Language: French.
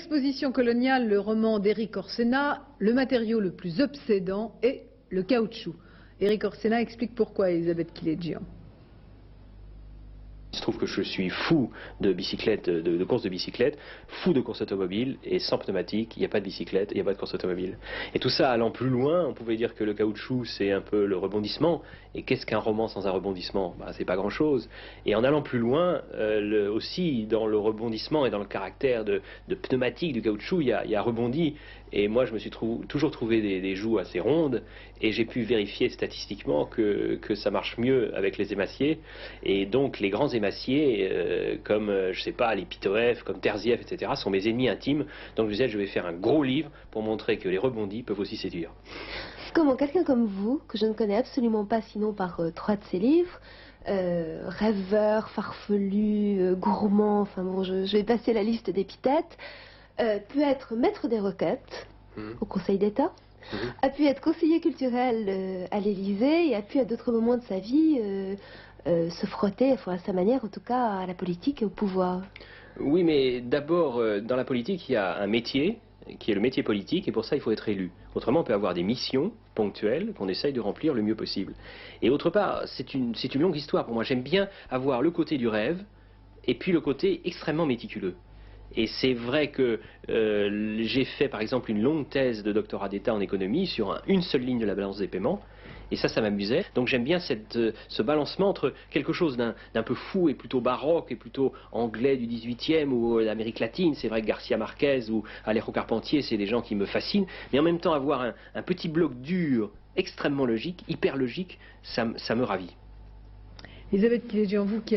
l'exposition coloniale, le roman d'Éric Orsena, le matériau le plus obsédant est le caoutchouc. Éric Orsena explique pourquoi, Elisabeth Kiledjian. Il se trouve que je suis fou de bicyclette, de course de bicyclette, fou de course automobile, et sans pneumatique, il n'y a pas de bicyclette, il n'y a pas de course automobile. Et tout ça allant plus loin, on pouvait dire que le caoutchouc c'est un peu le rebondissement, et qu'est-ce qu'un roman sans un rebondissement? C'est pas grand chose. Et en allant plus loin, aussi dans le rebondissement et dans le caractère de pneumatique du caoutchouc, il y a rebondi. Et moi je me suis toujours trouvé des joues assez rondes, et j'ai pu vérifier statistiquement que ça marche mieux avec les émaciers, et donc les grands émaciers, comme, je sais pas, les Pitoef, comme Terzieff, etc., sont mes ennemis intimes. Donc je disais, je vais faire un gros livre pour montrer que les rebondis peuvent aussi séduire. Comment quelqu'un comme vous, que je ne connais absolument pas sinon par 3 de ses livres, rêveur, farfelu, gourmand, enfin bon, je vais passer la liste d'épithètes, peut être maître des requêtes au Conseil d'État, a pu être conseiller culturel à l'Élysée et a pu à d'autres moments de sa vie se frotter, enfin, à sa manière en tout cas, à la politique et au pouvoir. Oui, mais d'abord, dans la politique, il y a un métier qui est le métier politique, et pour ça il faut être élu. Autrement, on peut avoir des missions ponctuelles qu'on essaye de remplir le mieux possible. Et autre part, c'est une longue histoire pour moi. J'aime bien avoir le côté du rêve et puis le côté extrêmement méticuleux. Et c'est vrai que j'ai fait par exemple une longue thèse de doctorat d'État en économie sur une seule ligne de la balance des paiements. Et ça m'amusait. Donc j'aime bien ce balancement entre quelque chose d'un peu fou et plutôt baroque et plutôt anglais du 18e ou d'Amérique latine. C'est vrai que Garcia Marquez ou Alejo Carpentier, c'est des gens qui me fascinent. Mais en même temps, avoir un petit bloc dur, extrêmement logique, hyper logique, ça me ravit. Elisabeth Kiledjian, vous qui